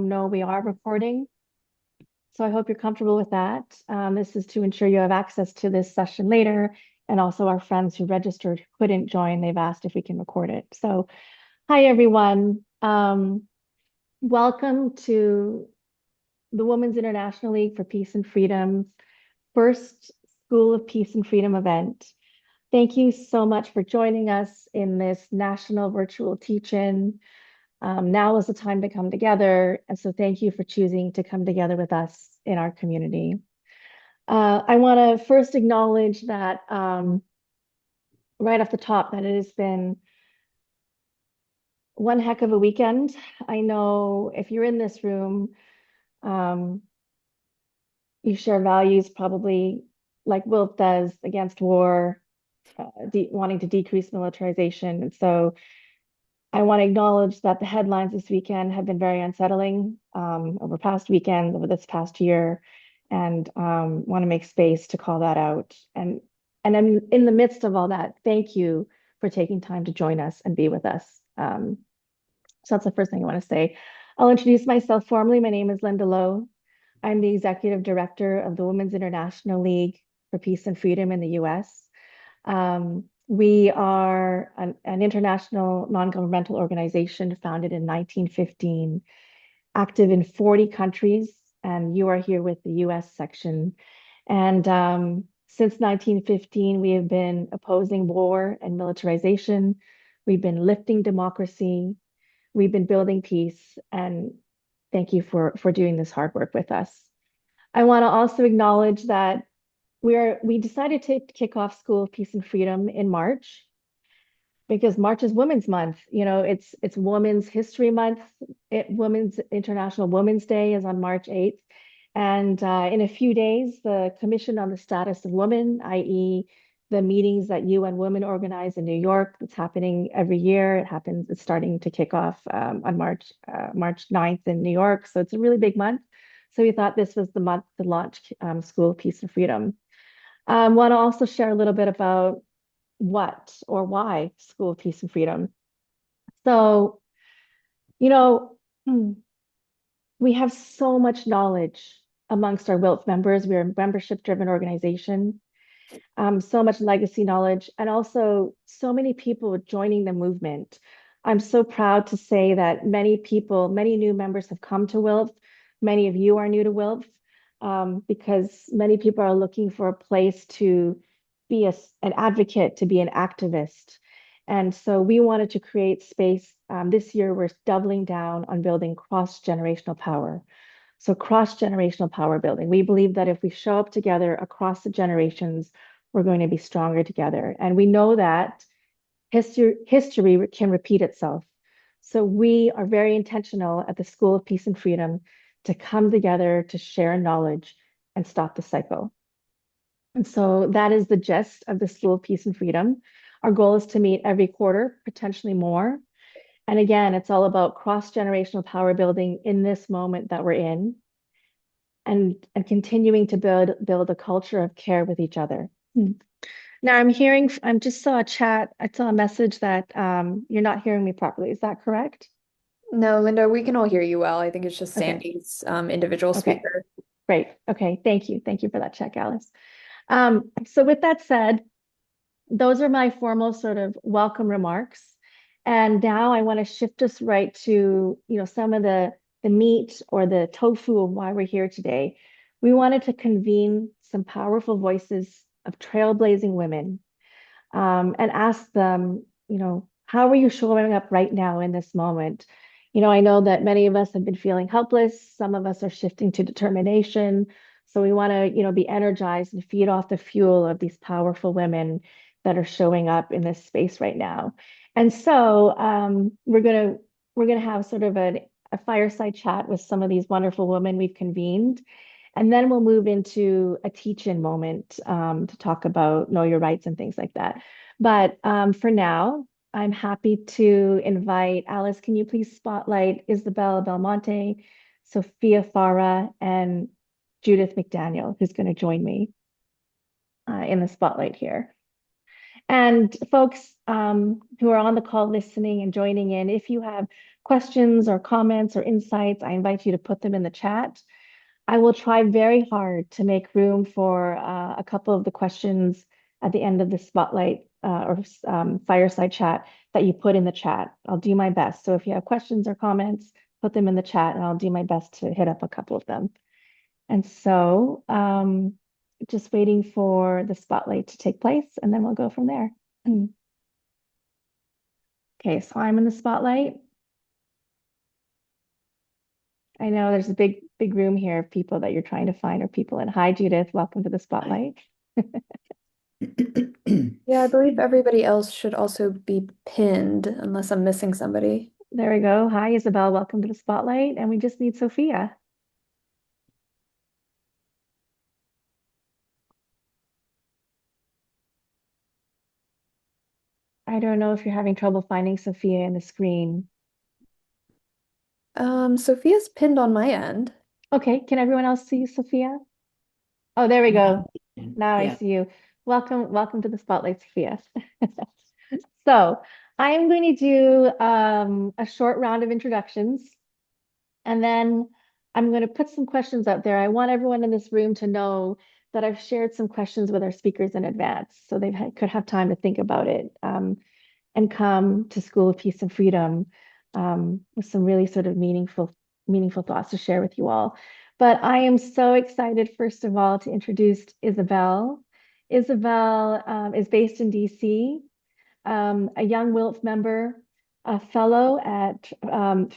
know we are recording, so I hope you're comfortable with that. This is to ensure you have access to this session later, and also our friends who registered who couldn't join, they've asked if we can record it. So, hi everyone. Welcome to the Women's International League for Peace and Freedom first School of Peace and Freedom event. Thank you so much for joining us in this national virtual teach-in. Now is the time to come together. And so thank you for choosing to come together with us in our community. I want to first acknowledge that right off the top that it has been one heck of a weekend. I know if you're in this room, um, you share values probably like WILPF does against war, wanting to decrease militarization. And so I want to acknowledge that the headlines this weekend have been very unsettling over past weekends, over this past year, and want to make space to call that out. And I'm in the midst of all that. Thank you for taking time to join us and be with us. So that's the first thing I want to say. I'll introduce myself formally. My name is Linda Lowe. I'm the executive director of the Women's International League for Peace and Freedom in the US. We are an international non-governmental organization founded in 1915, active in 40 countries, and you are here with the US section. And since 1915, we have been opposing war and militarization. We've been lifting democracy. We've been building peace. And thank you for doing this hard work with us. I want to also acknowledge that we decided to kick off School of Peace and Freedom in March because March is Women's Month. You know, it's Women's History Month. Women's International Women's Day is on March 8th. And in a few days, the Commission on the Status of Women, i.e., the meetings that UN Women organize in New York, that's happening every year. It's starting to kick off on March 9th in New York. So it's a really big month. So we thought this was the month to launch School of Peace and Freedom. I want to also share a little bit about what or why School of Peace and Freedom. So, you know, we have so much knowledge amongst our WILPF members. We're a membership-driven organization, so much legacy knowledge, and also so many people joining the movement. I'm so proud to say that many new members have come to WILPF. Many of you are new to WILPF. Because many people are looking for a place to be an advocate, to be an activist. And so we wanted to create space. This year, we're doubling down on building cross-generational power. So cross-generational power building. We believe that if we show up together across the generations, we're going to be stronger together. And we know that history can repeat itself. So we are very intentional at the School of Peace and Freedom to come together to share knowledge and stop the cycle. And so that is the gist of the School of Peace and Freedom. Our goal is to meet every quarter, potentially more. And again, it's all about cross-generational power building in this moment that we're in and continuing to build a culture of care with each other. Now I just saw a chat, I saw a message that you're not hearing me properly. Is that correct? No, Linda, we can all hear you well. I think it's just Okay. Sandy's individual Okay. speaker. Great. Okay. Thank you. Thank you for that check, Alice. So with that said, those are my formal sort of welcome remarks. And now I want to shift us right to, some of the meat or the tofu of why we're here today. We wanted to convene some powerful voices of trailblazing women and ask them, how are you showing up right now in this moment? I know that many of us have been feeling helpless. Some of us are shifting to determination. So we want to, be energized and feed off the fuel of these powerful women that are showing up in this space right now. And so we're gonna have sort of a fireside chat with some of these wonderful women we've convened. And then we'll move into a teach-in moment to talk about know your rights and things like that. But for now, I'm happy to invite Alice. Can you please spotlight Isabel Belmonte, Sofia F, and Judith McDaniel, who's going to join me in the spotlight here. And folks who are on the call listening and joining in, if you have questions or comments or insights, I invite you to put them in the chat. I will try very hard to make room for a couple of the questions at the end of the spotlight or fireside chat that you put in the chat. I'll do my best. So if you have questions or comments, put them in the chat and I'll do my best to hit up a couple of them. And so just waiting for the spotlight to take place and then we'll go from there. Okay, so I'm in the spotlight. I know there's a big room here of people that you're trying to find or people in. Hi, Judith. Welcome to the spotlight. Yeah, I believe everybody else should also be pinned unless I'm missing somebody. There we go. Hi, Isabel. Welcome to the spotlight. And we just need Sophia. I don't know if you're having trouble finding Sophia in the screen. Sophia's pinned on my end. Okay, can everyone else see Sophia? Oh, there we go. Now I Yeah. see you. Welcome to the spotlight, Sophia. So I am going to do a short round of introductions, and then I'm going to put some questions out there. I want everyone in this room to know that I've shared some questions with our speakers in advance, so they could have time to think about it and come to School of Peace and Freedom with some really sort of meaningful thoughts to share with you all. But I am so excited, first of all, to introduce Isabel. Isabel is based in DC, a young WILPF member, a fellow at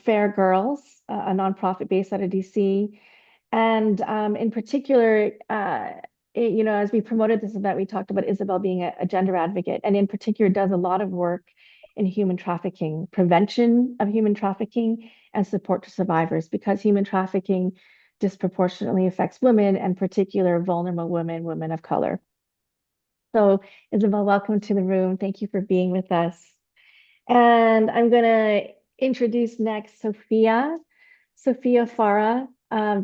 Fair Girls, a nonprofit based out of DC. And in particular, as we promoted this event, we talked about Isabel being a gender advocate, and in particular, does a lot of work in human trafficking, prevention of human trafficking, and support to survivors, because human trafficking disproportionately affects women, and particular vulnerable women, women of color. So, Isabel, welcome to the room. Thank you for being with us. And I'm going to introduce next Sofia Farah,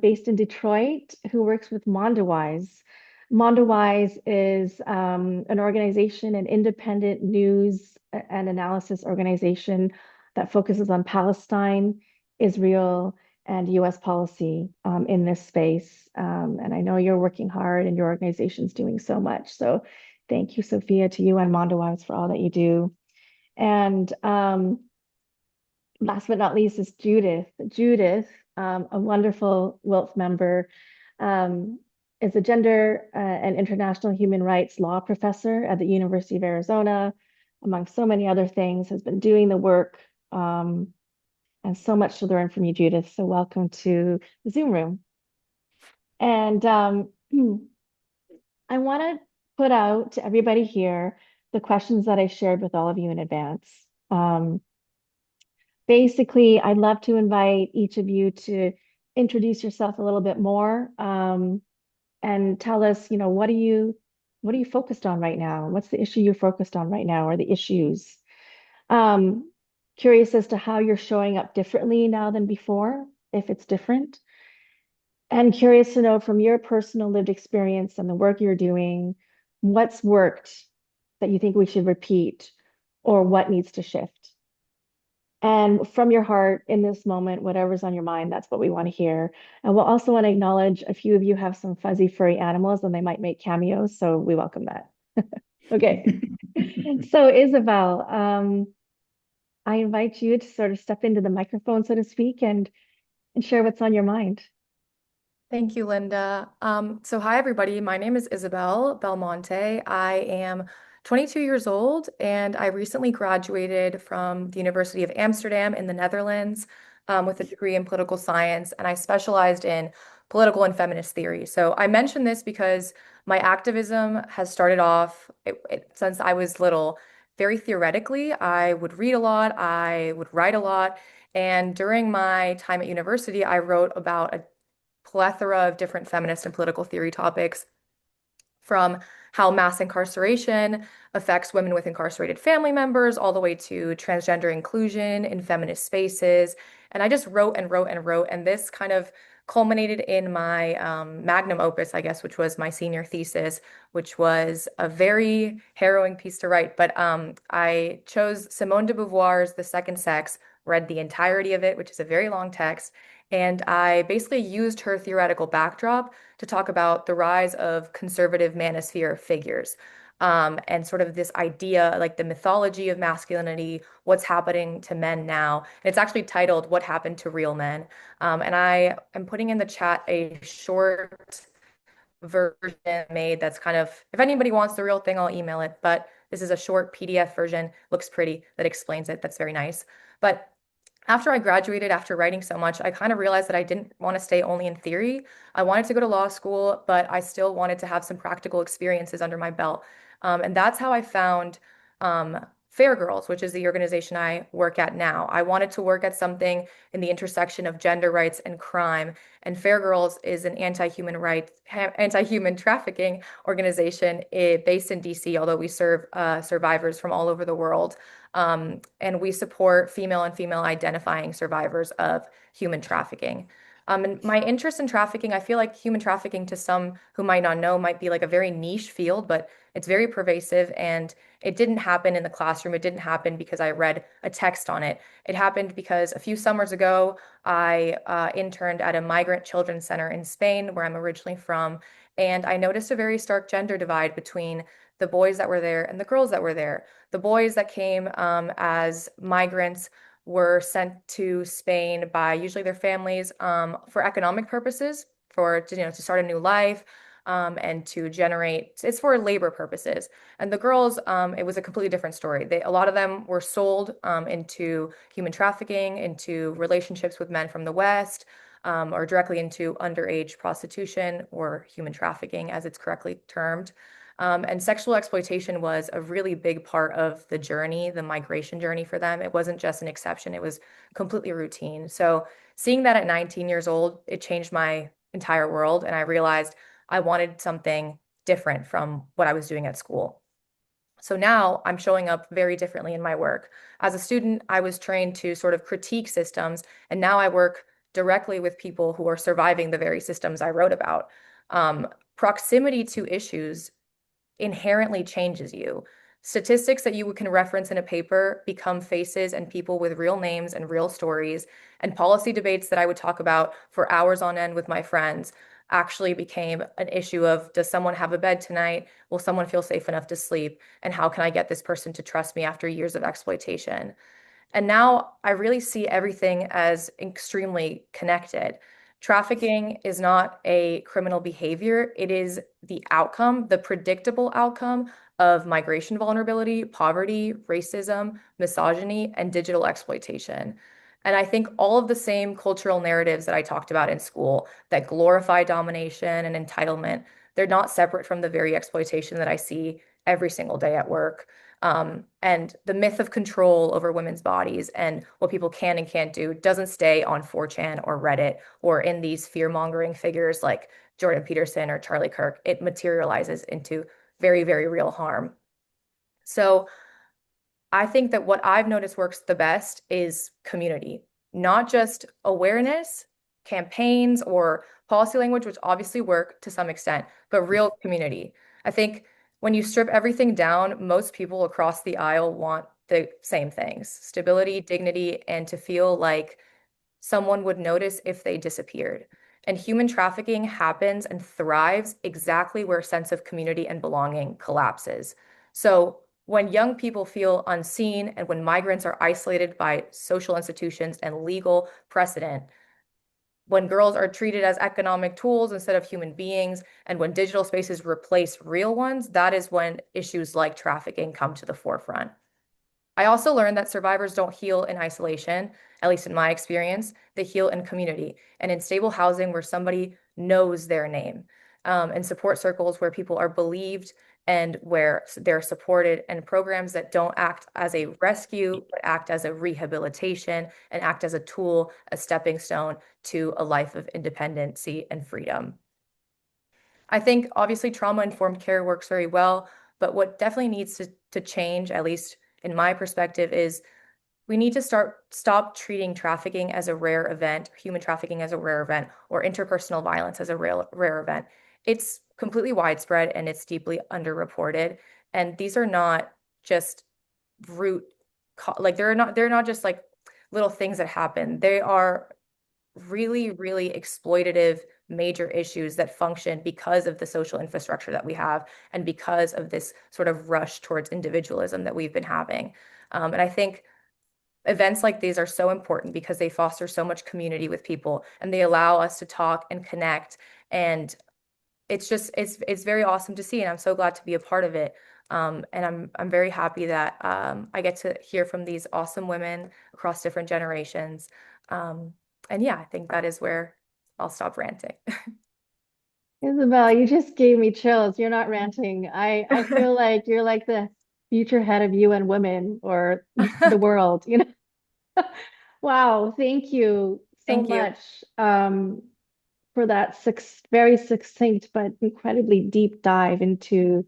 based in Detroit, who works with Mondoweiss. Mondoweiss is an organization, an independent news and analysis organization that focuses on Palestine, Israel, and US policy in this space. And I know you're working hard and your organization's doing so much. So thank you, Sophia, to you and Mondoweiss for all that you do. And last but not least is Judith. Judith, a wonderful WILPF member, um, is a gender and international human rights law professor at the University of Arizona, among so many other things, has been doing the work, and so much to learn from you, Judith. So welcome to the Zoom room. And I want to put out to everybody here the questions that I shared with all of you in advance. Basically, I'd love to invite each of you to introduce yourself a little bit more, and tell us, what are you focused on right now? What's the issue you're focused on right now, or the issues? Um, Curious as to how you're showing up differently now than before, if it's different. And curious to know from your personal lived experience and the work you're doing, what's worked that you think we should repeat, or what needs to shift. And from your heart in this moment, whatever's on your mind, that's what we want to hear. And we'll also want to acknowledge a few of you have some fuzzy, furry animals and they might make cameos. So we welcome that. Okay. So, Isabel, I invite you to sort of step into the microphone, so to speak, and share what's on your mind. Thank you, Linda. So hi, everybody. My name is Isabel Belmonte. I am 22 years old, and I recently graduated from the University of Amsterdam in the Netherlands with a degree in political science, and I specialized in political and feminist theory. So I mention this because my activism has started off since I was little. Very theoretically, I would read a lot, I would write a lot, and during my time at university, I wrote about a plethora of different feminist and political theory topics, from how mass incarceration affects women with incarcerated family members, all the way to transgender inclusion in feminist spaces, And I just wrote and wrote and wrote. And this kind of culminated in my magnum opus, I guess, which was my senior thesis, which was a very harrowing piece to write. But I chose Simone de Beauvoir's The Second Sex, read the entirety of it, which is a very long text. And I basically used her theoretical backdrop to talk about the rise of conservative manosphere figures. And sort of this idea, like the mythology of masculinity, what's happening to men now. And it's actually titled What Happened to Real Men. And I am putting in the chat a short version made that's kind of, if anybody wants the real thing, I'll email it. But this is a short PDF version, looks pretty, that explains it. That's very nice. But after I graduated, after writing so much, I kind of realized that I didn't want to stay only in theory. I wanted to go to law school, but I still wanted to have some practical experiences under my belt. And that's how I found Fair Girls, which is the organization I work at now. I wanted to work at something in the intersection of gender rights and crime. And Fair Girls is an anti-human trafficking organization based in DC, although we serve survivors from all over the world. And we support female and female identifying survivors of human trafficking. And my interest in trafficking, I feel like human trafficking to some who might not know might be like a very niche field, but it's very pervasive and it didn't happen in the classroom. It didn't happen because I read a text on it. It happened because a few summers ago, I interned at a migrant children's center in Spain, where I'm originally from, and I noticed a very stark gender divide between the boys that were there and the girls that were there. The boys that came as migrants were sent to Spain by usually their families for economic purposes, to start a new life. And to generate, it's for labor purposes. And the girls, it was a completely different story. A lot of them were sold into human trafficking, into relationships with men from the West, or directly into underage prostitution or human trafficking, as it's correctly termed. And sexual exploitation was a really big part of the journey, the migration journey for them. It wasn't just an exception, it was completely routine. So seeing that at 19 years old, it changed my entire world. And I realized I wanted something different from what I was doing at school. So now I'm showing up very differently in my work. As a student, I was trained to sort of critique systems, and now I work directly with people who are surviving the very systems I wrote about. Proximity to issues inherently changes you. Statistics that you can reference in a paper become faces and people with real names and real stories. And policy debates that I would talk about for hours on end with my friends actually became an issue of, does someone have a bed tonight? Will someone feel safe enough to sleep? And how can I get this person to trust me after years of exploitation? And now I really see everything as extremely connected. Trafficking is not a criminal behavior. It is the outcome, the predictable outcome of migration vulnerability, poverty, racism, misogyny, and digital exploitation. And I think all of the same cultural narratives that I talked about in school that glorify domination and entitlement, they're not separate from the very exploitation that I see every single day at work. And the myth of control over women's bodies and what people can and can't do doesn't stay on 4chan or Reddit or in these fear-mongering figures like Jordan Peterson or Charlie Kirk. It materializes into very, very real harm. So I think that what I've noticed works the best is community, not just awareness, campaigns, or policy language, which obviously work to some extent, but real community. I think when you strip everything down, most people across the aisle want the same things: stability, dignity, and to feel like someone would notice if they disappeared. And human trafficking happens and thrives exactly where a sense of community and belonging collapses. So when young people feel unseen and when migrants are isolated by social institutions and legal precedent, when girls are treated as economic tools instead of human beings, and when digital spaces replace real ones, that is when issues like trafficking come to the forefront. I also learned that survivors don't heal in isolation, at least in my experience. They heal in community and in stable housing where somebody knows their name, and support circles where people are believed and where they're supported, and programs that don't act as a rescue, but act as a rehabilitation and act as a tool, a stepping stone to a life of independency and freedom. I think obviously trauma-informed care works very well, but what definitely needs to change, at least in my perspective, is we need to stop treating trafficking as a rare event, human trafficking as a rare event, or interpersonal violence as a rare event. It's completely widespread and it's deeply underreported. And these are not just root like they're not just like little things that happen. They are really, really exploitative major issues that function because of the social infrastructure that we have and because of this sort of rush towards individualism that we've been having. And I think events like these are so important because they foster so much community with people and they allow us to talk and connect. And it's very awesome to see, and I'm so glad to be a part of it. And I'm very happy that I get to hear from these awesome women across different generations. And yeah, I think that is where I'll stop ranting. Isabel, you just gave me chills. You're not ranting. I feel like you're like the future head of UN Women or the world, you know? Wow, thank you so Thank you. much for that very succinct but incredibly deep dive into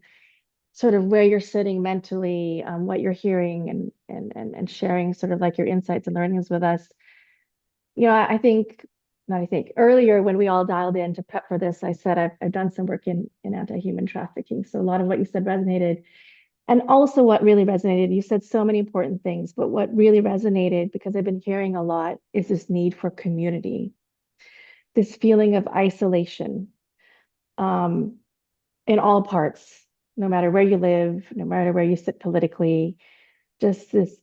sort of where you're sitting mentally, what you're hearing and sharing sort of like your insights and learnings with us. You know, I think, not I think, earlier when we all dialed in to prep for this, I said I've done some work in anti-human trafficking. So a lot of what you said resonated. And also what really resonated, you said so many important things, but what really resonated, because I've been hearing a lot, is this need for community, this feeling of isolation um, in all parts, no matter where you live, no matter where you sit politically, just this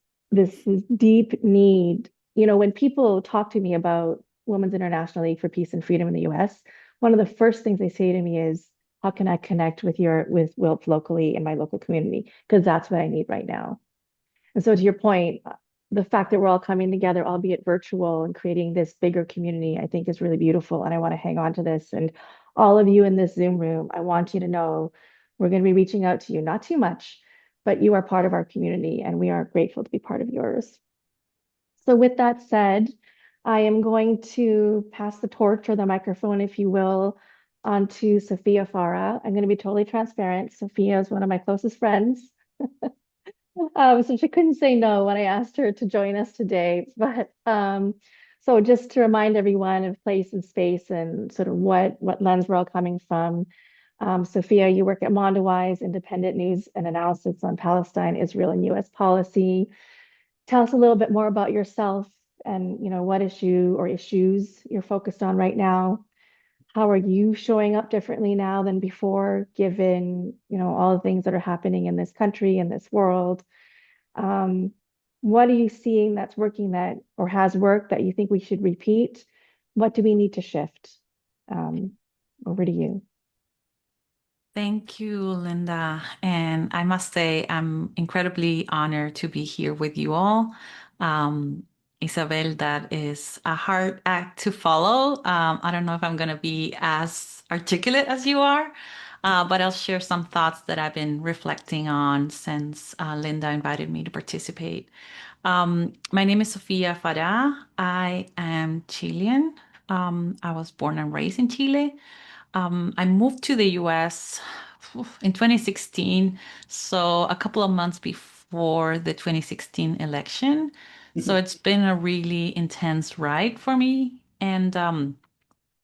deep need. You know, when people talk to me about Women's International League for Peace and Freedom in the US, one of the first things they say to me is, how can I connect with WILPF locally in my local community? Because that's what I need right now. And so to your point, the fact that we're all coming together, albeit virtual, and creating this bigger community, I think is really beautiful. And I want to hang on to this. And all of you in this Zoom room, I want you to know we're going to be reaching out to you, not too much, but you are part of our community and we are grateful to be part of yours. So with that said, I am going to pass the torch or the microphone, if you will, on to Sofia Farah. I'm going to be totally transparent. Sofia is one of my closest friends. So she couldn't say no when I asked her to join us today. But so just to remind everyone of place and space and sort of what lens we're all coming from. Sophia, you work at Mondoweiss, independent news and analysis on Palestine, Israel, and U.S. policy. Tell us a little bit more about yourself and what issue or issues you're focused on right now. How are you showing up differently now than before, given all the things that are happening in this country, in this world? Um, what are you seeing that's working that or has worked that you think we should repeat? What do we need to shift? Um, Over to you. Thank you, Linda. And I must say, I'm incredibly honored to be here with you all. Isabel, that is a hard act to follow. I don't know if I'm going to be as articulate as you are, but I'll share some thoughts that I've been reflecting on since Linda invited me to participate. My name is Sofia Farah. I am Chilean. I was born and raised in Chile. I moved to the US in 2016, so a couple of months before the 2016 election. So it's been a really intense ride for me. And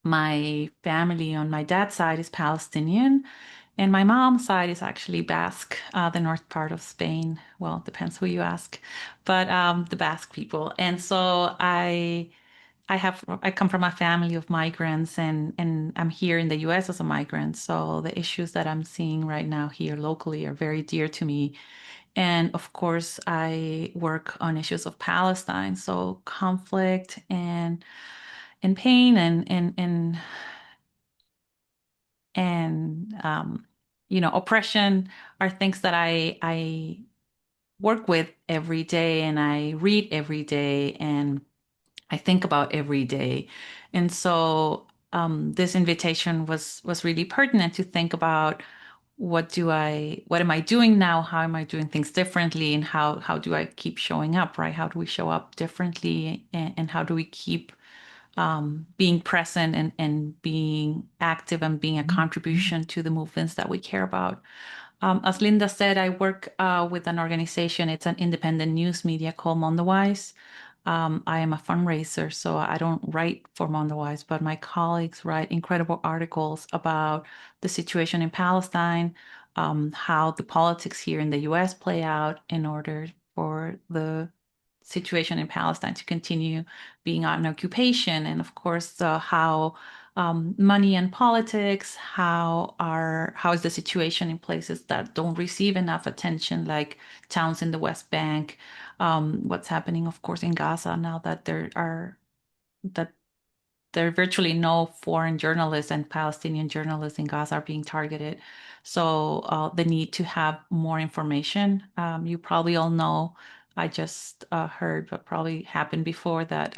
my family on my dad's side is Palestinian, and my mom's side is actually Basque, the north part of Spain. Well, it depends who you ask, but the Basque people. And so I come from a family of migrants and I'm here in the US as a migrant. So the issues that I'm seeing right now here locally are very dear to me. And of course, I work on issues of Palestine. So conflict and pain and oppression are things that I work with every day and I read every day and I think about every day. And so this invitation was really pertinent to think about what am I doing now? How am I doing things differently? And how do I keep showing up, right? How do we show up differently? And how do we keep being present and being active and being a contribution to the movements that we care about? As Linda said, I work with an organization. It's an independent news media called Mondoweiss. I am a fundraiser, so I don't write for Mondoweiss, but my colleagues write incredible articles about the situation in Palestine, how the politics here in the US play out in order for the situation in Palestine to continue being on occupation, and of course, how money and politics, how is the situation in places that don't receive enough attention, like towns in the West Bank, what's happening, of course, in Gaza now that that there are virtually no foreign journalists and Palestinian journalists in Gaza are being targeted. So the need to have more information. You probably all know, I just heard, but probably happened before that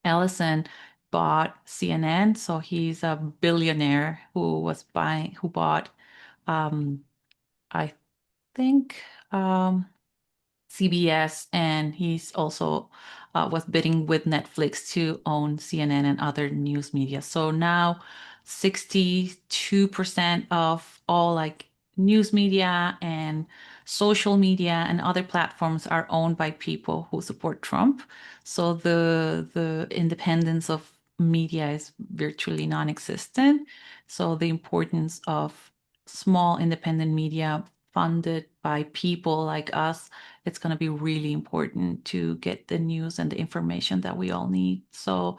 Ellison bought CNN. So he's a billionaire who bought, I think, CBS, and he's also was bidding with Netflix to own CNN and other news media. So now 62% of all like news media and social media and other platforms are owned by people who support Trump. So the independence of media is virtually non-existent. So the importance of small independent media funded by people like us, it's going to be really important to get the news and the information that we all need. So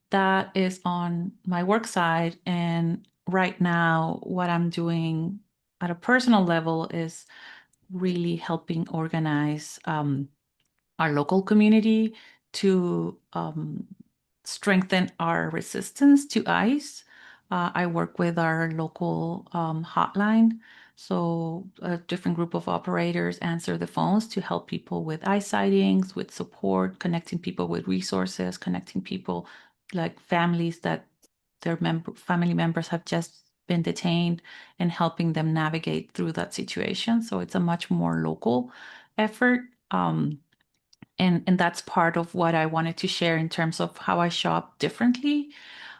that is on my work side. And right now, what I'm doing at a personal level is really helping organize our local community to strengthen our resistance to ICE. I work with our local hotline. So a different group of operators answer the phones to help people with ICE sightings, with support, connecting people with resources, connecting people like families that family members have just been detained, and helping them navigate through that situation. So it's a much more local effort. And that's part of what I wanted to share in terms of how I show up differently.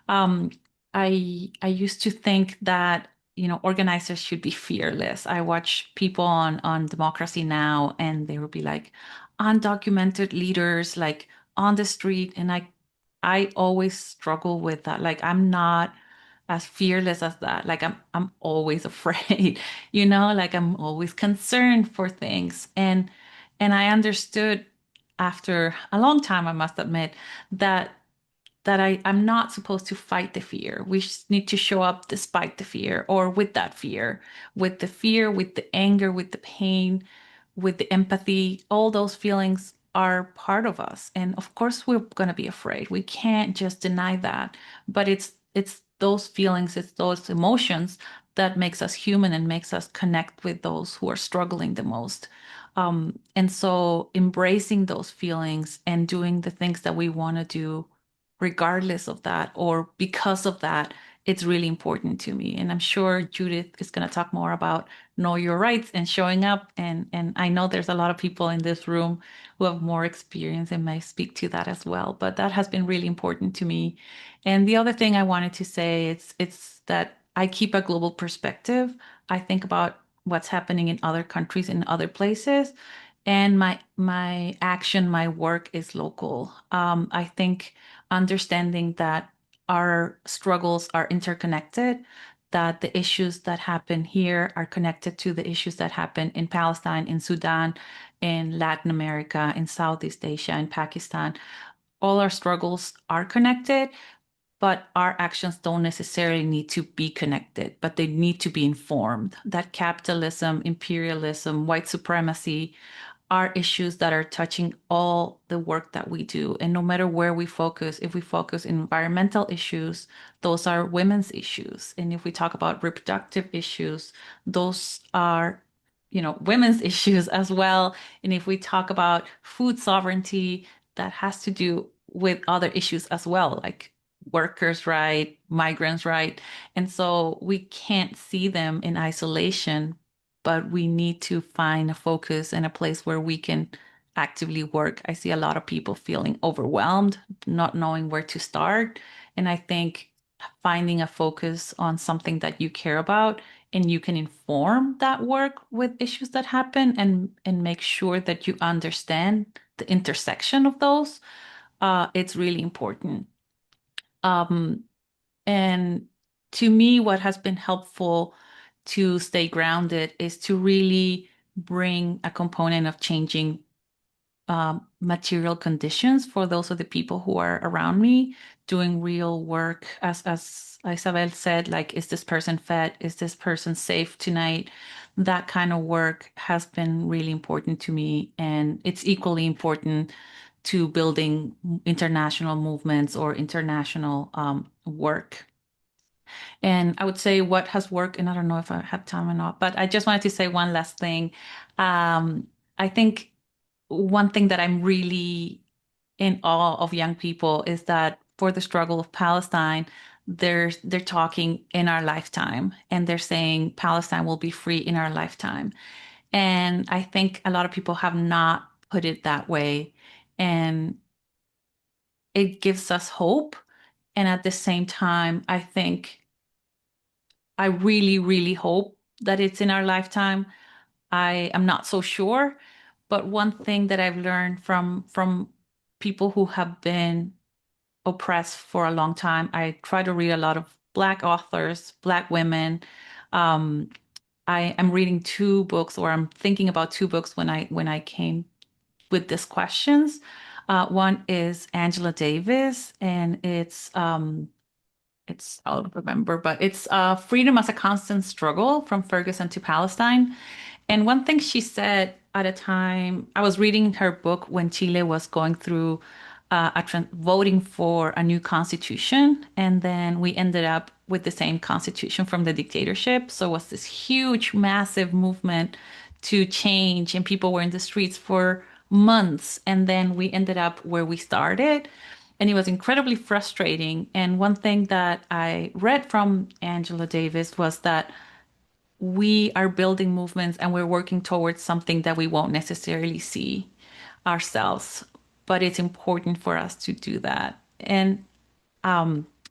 Um, I used to think that organizers should be fearless. I watch people on Democracy Now, and they would be like undocumented leaders, like on the street, and I always struggle with that. Like I'm not as fearless as that. Like I'm always afraid, like I'm always concerned for things. And I understood after a long time, I must admit, that I'm not supposed to fight the fear. We need to show up despite the fear, or with that fear, with the fear, with the anger, with the pain, with the empathy. All those feelings are part of us. And of course, we're going to be afraid. We can't just deny that. But it's those feelings, it's those emotions that makes us human and makes us connect with those who are struggling the most. And so embracing those feelings and doing the things that we want to do regardless of that or because of that, it's really important to me. And I'm sure Judith is going to talk more about know your rights and showing up. And I know there's a lot of people in this room who have more experience and may speak to that as well. But that has been really important to me. And the other thing I wanted to say, it's that I keep a global perspective. I think about what's happening in other countries, in other places, and my action, my work is local. I think understanding that our struggles are interconnected, that the issues that happen here are connected to the issues that happen in Palestine, in Sudan, in Latin America, in Southeast Asia, in Pakistan. All our struggles are connected, but our actions don't necessarily need to be connected, but they need to be informed. That capitalism, imperialism, white supremacy are issues that are touching all the work that we do. And no matter where we focus, if we focus in environmental issues, those are women's issues. And if we talk about reproductive issues, those are, women's issues as well. And if we talk about food sovereignty, that has to do with other issues as well, like workers' right, migrants' right. And so we can't see them in isolation, but we need to find a focus and a place where we can actively work. I see a lot of people feeling overwhelmed, not knowing where to start. And I think finding a focus on something that you care about, and you can inform that work with issues that happen, and make sure that you understand the intersection of those. It's really important. Um, and to me, what has been helpful to stay grounded is to really bring a component of changing material conditions for those of the people who are around me, doing real work. As Isabel said, like, is this person fed? Is this person safe tonight? That kind of work has been really important to me, and it's equally important to building international movements or international work. And I would say what has worked, and I don't know if I have time or not, but I just wanted to say one last thing. I think one thing that I'm really in awe of young people is that for the struggle of Palestine, they're talking in our lifetime, and they're saying Palestine will be free in our lifetime. And I think a lot of people have not put it that way. And it gives us hope. And at the same time, I think I really, really hope that it's in our lifetime. I am not so sure, but one thing that I've learned from people who have been oppressed for a long time, I try to read a lot of Black authors, Black women. Um, I am reading two books, or I'm thinking about two books when I came with these questions. One is Angela Davis, and it's I'll remember, but it's Freedom as a Constant Struggle from Ferguson to Palestine. And one thing she said at a time, I was reading her book when Chile was going through voting for a new constitution. And then we ended up with the same constitution from the dictatorship. So it was this huge, massive movement to change, and people were in the streets for months. And then we ended up where we started. And it was incredibly frustrating. And one thing that I read from Angela Davis was that we are building movements and we're working towards something that we won't necessarily see ourselves, but it's important for us to do that. And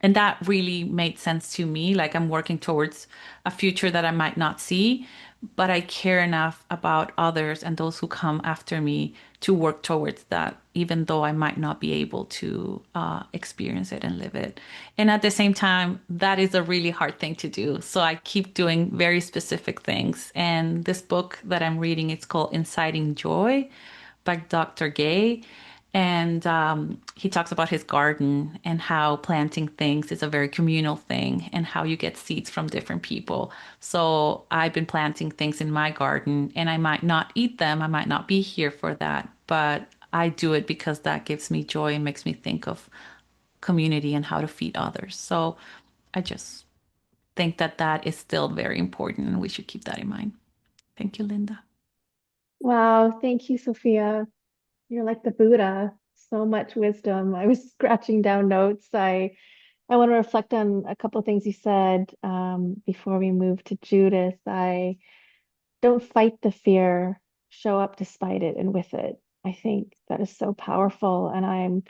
that really made sense to me. Like, I'm working towards a future that I might not see, but I care enough about others and those who come after me to work towards that, even though I might not be able to experience it and live it. And at the same time, that is a really hard thing to do. So I keep doing very specific things. And this book that I'm reading, it's called Inciting Joy by Dr. Gay. And he talks about his garden and how planting things is a very communal thing, and how you get seeds from different people. So I've been planting things in my garden, and I might not eat them. I might not be here for that, but I do it because that gives me joy and makes me think of community and how to feed others. So I just think that that is still very important, and we should keep that in mind. Thank you, Linda. Wow, thank you, Sophia. You're like the Buddha. So much wisdom. I was scratching down notes. I want to reflect on a couple of things you said before we move to Judith. I don't fight the fear, show up despite it and with it. I think that is so powerful. And I'm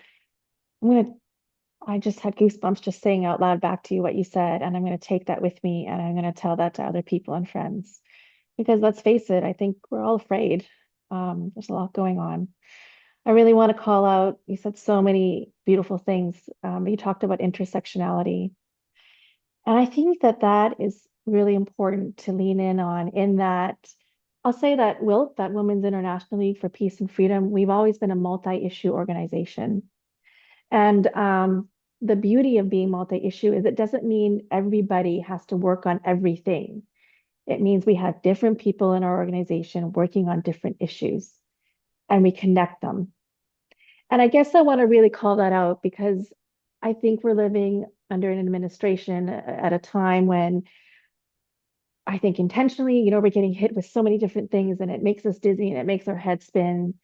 gonna, I just had goosebumps just saying out loud back to you what you said. And I'm going to take that with me, and I'm going to tell that to other people and friends. Because let's face it, I think we're all afraid. There's a lot going on. I really want to call out, you said so many beautiful things. You talked about intersectionality. And I think that that is really important to lean in on, in that I'll say that WILPF, that Women's International League for Peace and Freedom, we've always been a multi-issue organization. And the beauty of being multi-issue is it doesn't mean everybody has to work on everything. It means we have different people in our organization working on different issues, and we connect them. And I guess I want to really call that out, because I think we're living under an administration at a time when I think intentionally, we're getting hit with so many different things, and it makes us dizzy and it makes our head spin.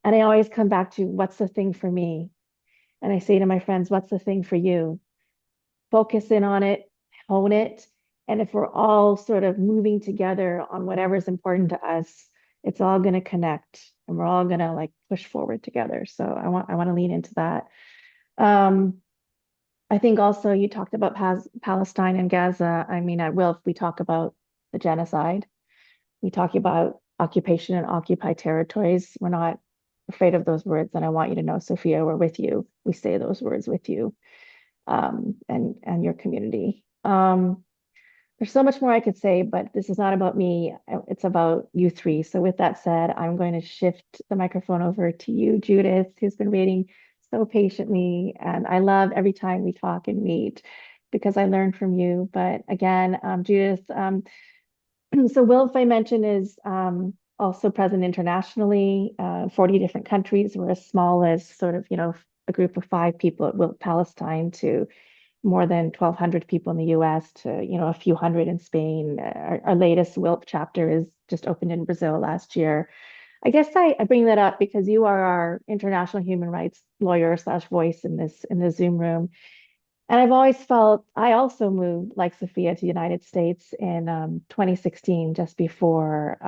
And I always come back to, what's the thing for me? And I say to my friends, what's the thing for you? Focus in on it, hone it. And if we're all sort of moving together on whatever's important to us, it's all going to connect, and we're all going to like push forward together. So I want to lean into that. I think also you talked about Palestine and Gaza. I mean, at WILPF, we talk about the genocide. We talk about occupation and occupied territories. We're not afraid of those words. And I want you to know, Sophia, we're with you. We say those words with you, and your community. There's so much more I could say, but this is not about me. It's about you three. So with that said, I'm going to shift the microphone over to you, Judith, who's been waiting so patiently. And I love every time we talk and meet because I learn from you. But again, Judith, so WILF, I mentioned, is also present internationally, 40 different countries. We're as small as sort of, a group of 5 people at WILF Palestine to more than 1,200 people in the US to, a few hundred in Spain. Our latest WILP chapter is just opened in Brazil last year. I guess I bring that up because you are our international human rights lawyer slash voice in the Zoom room. And I've always felt I also moved like Sophia to the United States in 2016, just before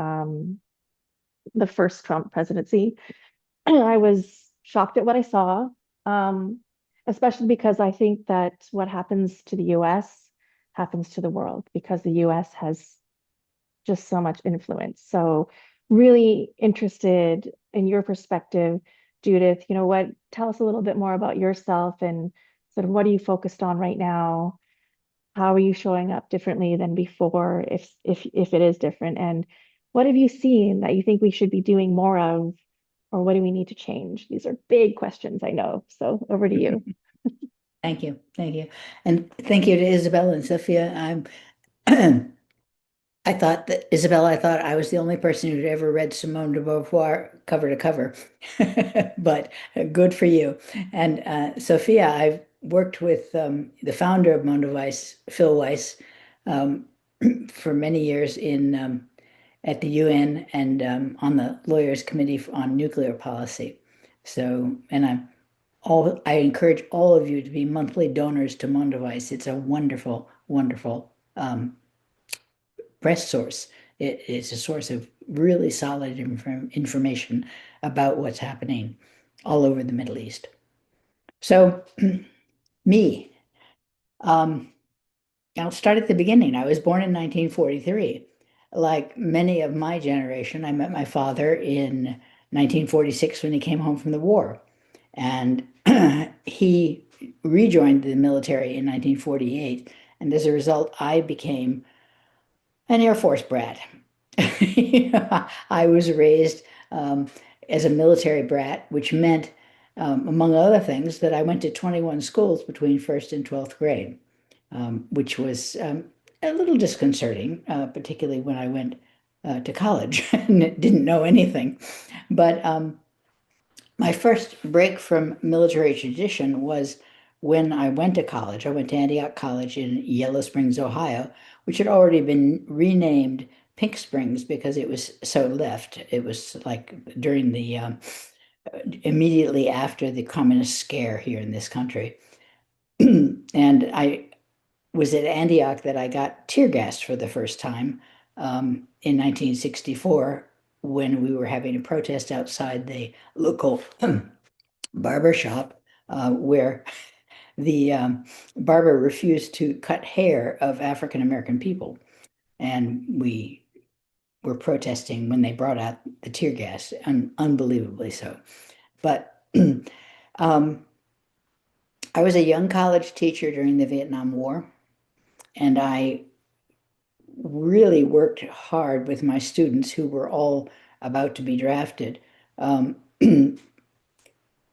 the first Trump presidency. I was shocked at what I saw, um, especially because I think that what happens to the US happens to the world because the US has just so much influence. So, really interested in your perspective, Judith. Tell us a little bit more about yourself and sort of what are you focused on right now? How are you showing up differently than before, if it is different? And what have you seen that you think we should be doing more of, or what do we need to change? These are big questions, I know. So over to you. Thank you. Thank you. And thank you to Isabel and Sophia. I thought I was the only person who'd ever read Simone de Beauvoir cover to cover, but good for you. And Sophia, I've worked with the founder of Mondoweiss, Phil Weiss, um, for many years at the UN and on the Lawyers Committee on Nuclear Policy. So, and I encourage all of you to be monthly donors to Mondoweiss. It's a wonderful, wonderful press source. It's a source of really solid information about what's happening all over the Middle East. So, me, I'll start at the beginning. I was born in 1943. Like many of my generation, I met my father in 1946 when he came home from the war. And he rejoined the military in 1948. And as a result, I became an Air Force brat. I was raised as a military brat, which meant, among other things, that I went to 21 schools between first and 12th grade, which was a little disconcerting, particularly when I went to college and didn't know anything. But my first break from military tradition was when I went to college. I went to Antioch College in Yellow Springs, Ohio, which had already been renamed Pink Springs because it was so left. It was like during the immediately after the communist scare here in this country. And I was at Antioch that I got tear gassed for the first time in 1964 when we were having a protest outside the local barber shop where the barber refused to cut hair of African American people. And we were protesting when they brought out the tear gas, unbelievably so. But I was a young college teacher during the Vietnam War, and I really worked hard with my students who were all about to be drafted.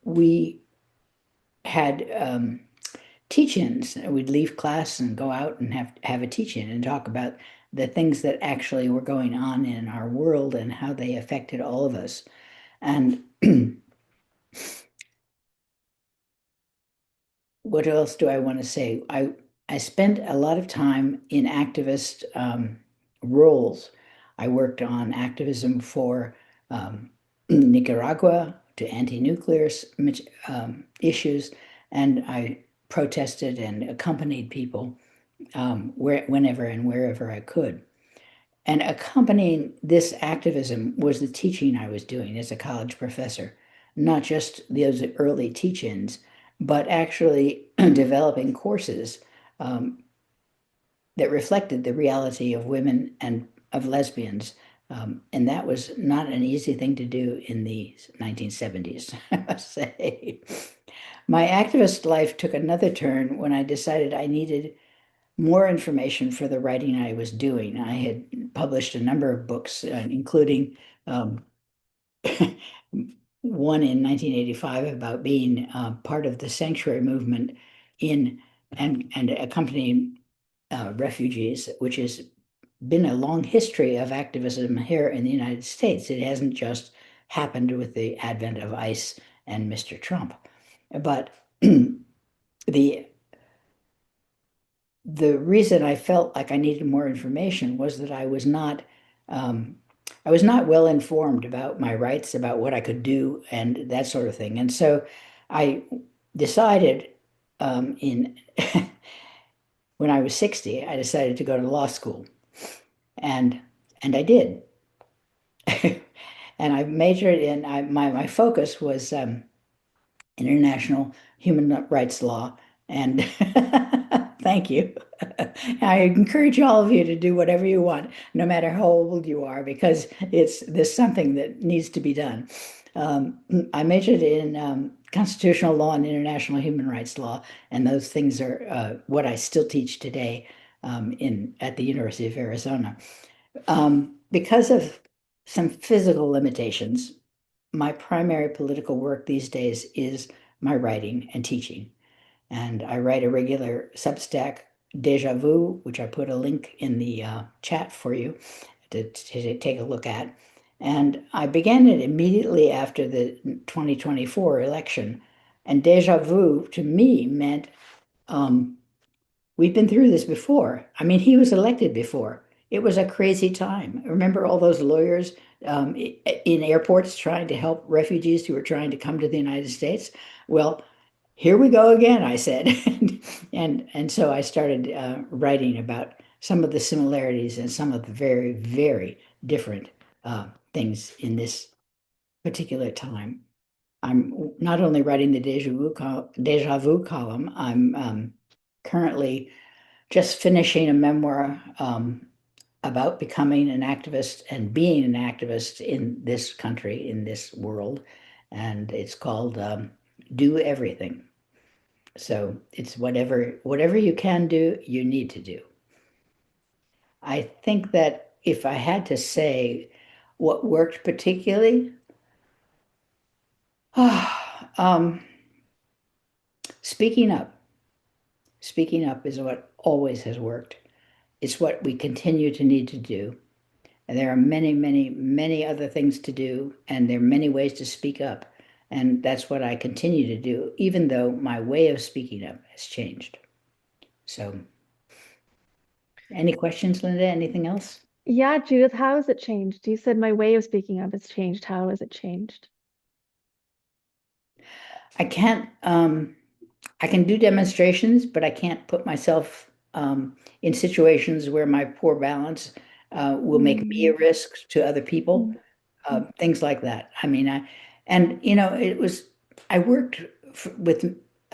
We had teach-ins. We'd leave class and go out and have a teach-in and talk about the things that actually were going on in our world and how they affected all of us. And what else do I want to say? I spent a lot of time in activist roles. I worked on activism for Nicaragua to anti-nuclear issues, and I protested and accompanied people whenever and wherever I could. And accompanying this activism was the teaching I was doing as a college professor, not just those early teach-ins, but actually developing courses that reflected the reality of women and of lesbians. And that was not an easy thing to do in the 1970s, I must say. My activist life took another turn when I decided I needed more information for the writing I was doing. I had published a number of books, including one in 1985 about being part of the sanctuary movement in and accompanying refugees, which has been a long history of activism here in the United States. It hasn't just happened with the advent of ICE and Mr. Trump. But the reason I felt like I needed more information was that I was not well informed about my rights, about what I could do, and that sort of thing. And so I decided in when I was 60, I decided to go to law school, and I did. And I majored in my focus was international human rights law. And thank you. I encourage all of you to do whatever you want, no matter how old you are, because there's something that needs to be done. I majored in constitutional law and international human rights law, and those things are what I still teach today at the University of Arizona. Because of some physical limitations, my primary political work these days is my writing and teaching. And I write a regular Substack, Deja Vu, which I put a link in the chat for you to take a look at. And I began it immediately after the 2024 election. And deja vu to me meant we've been through this before. I mean, he was elected before. It was a crazy time. Remember all those lawyers in airports trying to help refugees who were trying to come to the United States? Well, here we go again, I said. And so I started writing about some of the similarities and some of the very, very different things in this particular time. I'm not only writing the Deja Vu column, I'm currently just finishing a memoir about becoming an activist and being an activist in this country, in this world. And it's called Do Everything. So it's whatever you can do, you need to do. I think that if I had to say what worked particularly, speaking up. Speaking up is what always has worked. It's what we continue to need to do. And there are many, many, many other things to do, and there are many ways to speak up. And that's what I continue to do, even though my way of speaking up has changed. So, any questions, Linda? Anything else? Yeah, Judith, how has it changed? You said my way of speaking up has changed. How has it changed? I can't, I can do demonstrations, but I can't put myself in situations where my poor balance will make me a risk to other people, things like that. I mean, I worked with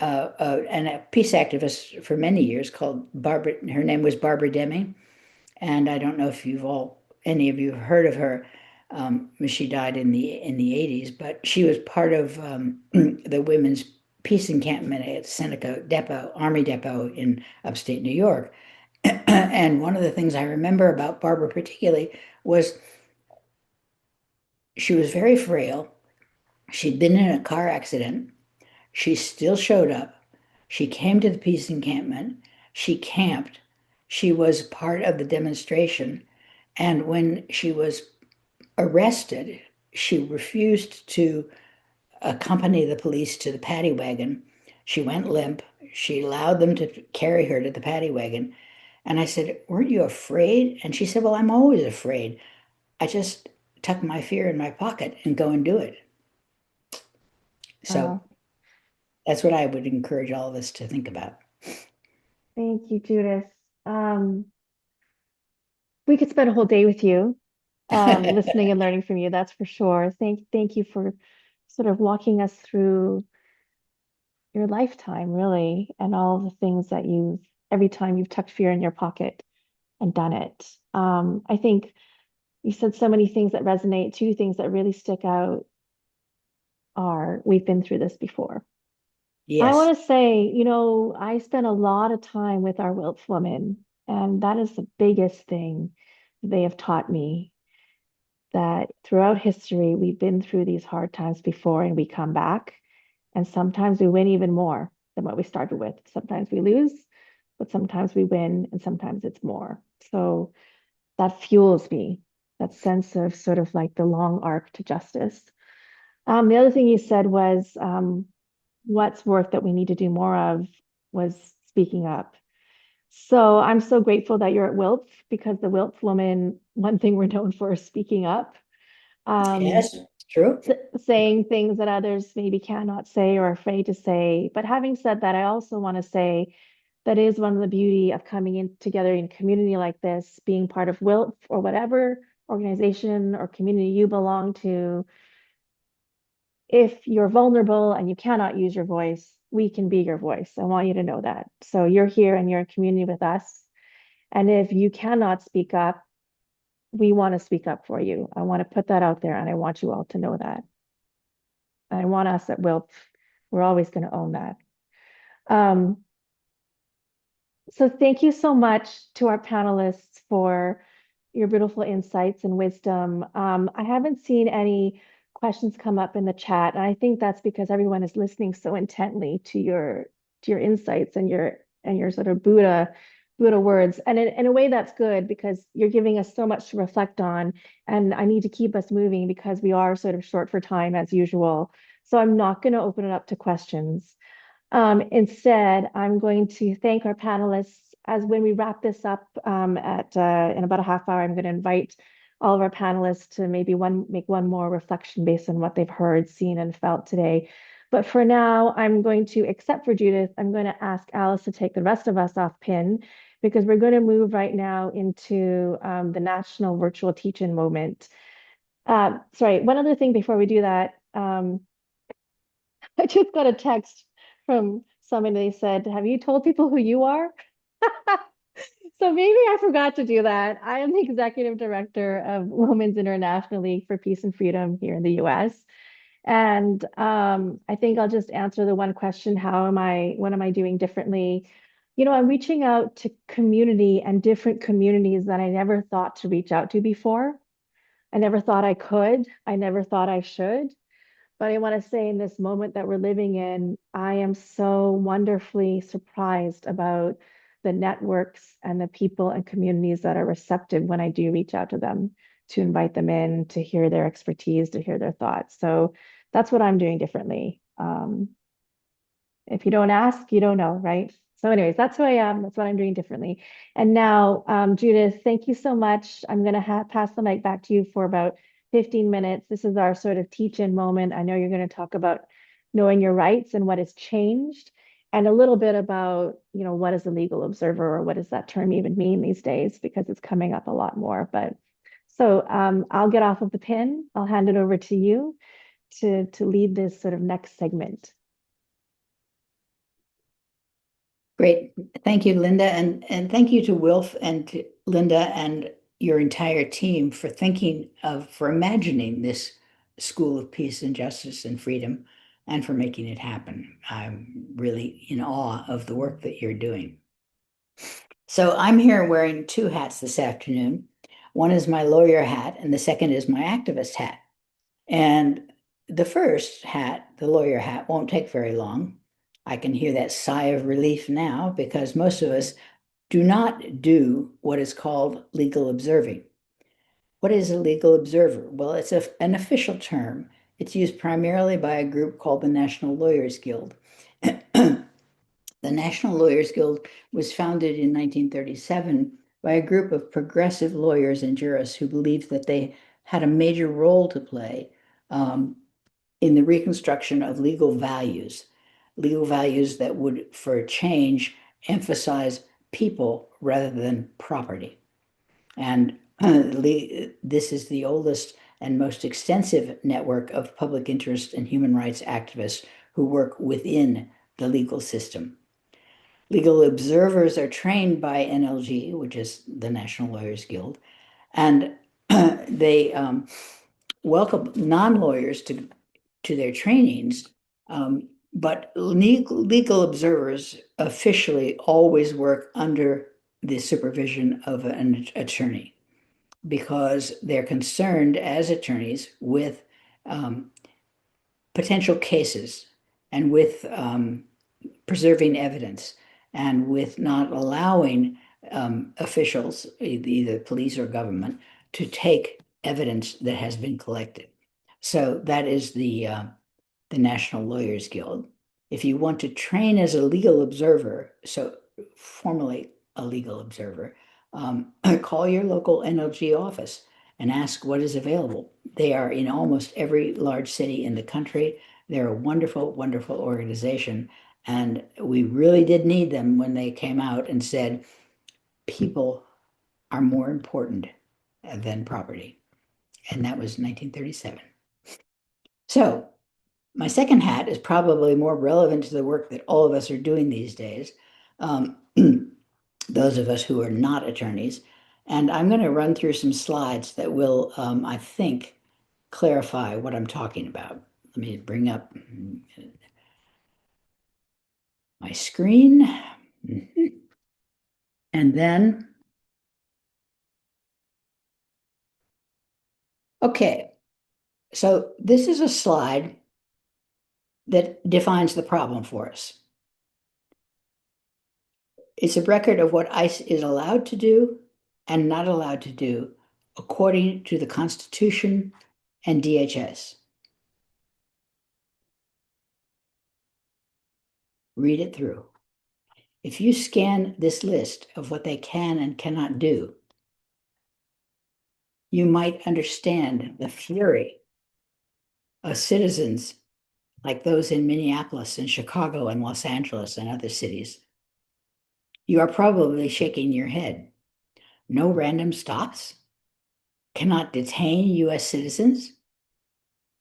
a peace activist for many years called Barbara, her name was Barbara Deming. And I don't know if any of you have heard of her. She died in the 80s, but she was part of the women's peace encampment at Seneca Depot, Army Depot in upstate New York. And one of the things I remember about Barbara particularly was she was very frail. She'd been in a car accident. She still showed up. She came to the peace encampment. She camped. She was part of the demonstration. And when she was arrested, she refused to accompany the police to the paddy wagon. She went limp. She allowed them to carry her to the paddy wagon. And I said, "Weren't you afraid?" And she said, "Well, I'm always afraid. I just tuck my fear in my pocket and go and do it." So that's what I would encourage all of us to think about. Thank you, Judith. We could spend a whole day with you, listening and learning from you, that's for sure. Thank you for sort of walking us through your lifetime, really, and all the things that every time you've tucked fear in your pocket and done it. I think you said so many things that resonate. Two things that really stick out are we've been through this before. I Yes. want to say, I spent a lot of time with our WILPF women, and that is the biggest thing they have taught me, that throughout history, we've been through these hard times before and we come back. And sometimes we win even more than what we started with. Sometimes we lose, but sometimes we win, and sometimes it's more. So that fuels me, that sense of sort of like the long arc to justice. The other thing you said was what's work that we need to do more of was speaking up. So I'm so grateful that you're at WILPF, because the WILPF woman, one thing we're known for is speaking up. Yes, it's true. Saying things that others maybe cannot say or are afraid to say. But having said that, I also want to say that is one of the beauty of coming in together in a community like this, being part of WILPF or whatever organization or community you belong to. If you're vulnerable and you cannot use your voice, we can be your voice. I want you to know that. So you're here and you're in community with us. And if you cannot speak up, we want to speak up for you. I want to put that out there, and I want you all to know that. I want us at WILPF, we're always going to own that. So thank you so much to our panelists for your beautiful insights and wisdom. I haven't seen any questions come up in the chat, and I think that's because everyone is listening so intently to your insights and your sort of Buddha words. And in a way that's good, because you're giving us so much to reflect on, and I need to keep us moving because we are sort of short for time as usual. So I'm not going to open it up to questions. Instead, I'm going to thank our panelists. As when we wrap this up in about a half hour, I'm going to invite all of our panelists to maybe make one more reflection based on what they've heard, seen, and felt today. But for now, I'm going to, except for Judith, I'm going to ask Alice to take the rest of us off pin, because we're going to move right now into the National Virtual Teach-In moment. Sorry, one other thing before we do that. I just got a text from someone. They said, "Have you told people who you are?" So maybe I forgot to do that. I am the executive director of Women's International League for Peace and Freedom here in the US. And I think I'll just answer the one question, what am I doing differently? I'm reaching out to community and different communities that I never thought to reach out to before. I never thought I could. I never thought I should. But I want to say, in this moment that we're living in, I am so wonderfully surprised about the networks and the people and communities that are receptive when I do reach out to them, to invite them in, to hear their expertise, to hear their thoughts. So that's what I'm doing differently. If you don't ask, you don't know, right? So anyways, that's who I am. That's what I'm doing differently. And now, Judith, thank you so much. I'm going to pass the mic back to you for about 15 minutes. This is our sort of teach-in moment. I know you're going to talk about knowing your rights and what has changed, and a little bit about, what is a legal observer, or what does that term even mean these days, because it's coming up a lot more. But so I'll get off of the pin. I'll hand it over to you to lead this sort of next segment. Great. Thank you, Linda. And thank you to WILPF and to Linda and your entire team for imagining this School of Peace and Justice and Freedom, and for making it happen. I'm really in awe of the work that you're doing. So I'm here wearing two hats this afternoon. One is my lawyer hat, and the second is my activist hat. And the first hat, the lawyer hat, won't take very long. I can hear that sigh of relief now, because most of us do not do what is called legal observing. What is a legal observer? Well, it's an official term. It's used primarily by a group called the National Lawyers Guild. The National Lawyers Guild was founded in 1937 by a group of progressive lawyers and jurists who believed that they had a major role to play in the reconstruction of legal values that would, for a change, emphasize people rather than property. And this is the oldest and most extensive network of public interest and human rights activists who work within the legal system. Legal observers are trained by NLG, which is the National Lawyers Guild, and they welcome non-lawyers to their trainings, but legal observers officially always work under the supervision of an attorney because they're concerned as attorneys with potential cases and with preserving evidence and with not allowing officials, either police or government, to take evidence that has been collected. So that is the National Lawyers Guild. If you want to train as a legal observer, so formally a legal observer, call your local NLG office and ask what is available. They are in almost every large city in the country. They're a wonderful, wonderful organization. And we really did need them when they came out and said, people are more important than property. And that was 1937. So my second hat is probably more relevant to the work that all of us are doing these days, those of us who are not attorneys. And I'm going to run through some slides that will, I think, clarify what I'm talking about. Let me bring up my screen. And then, okay, so this is a slide that defines the problem for us. It's a record of what ICE is allowed to do and not allowed to do according to the Constitution and DHS. Read it through. If you scan this list of what they can and cannot do, you might understand the fury of citizens like those in Minneapolis and Chicago and Los Angeles and other cities. You are probably shaking your head. No random stops? Cannot detain US citizens?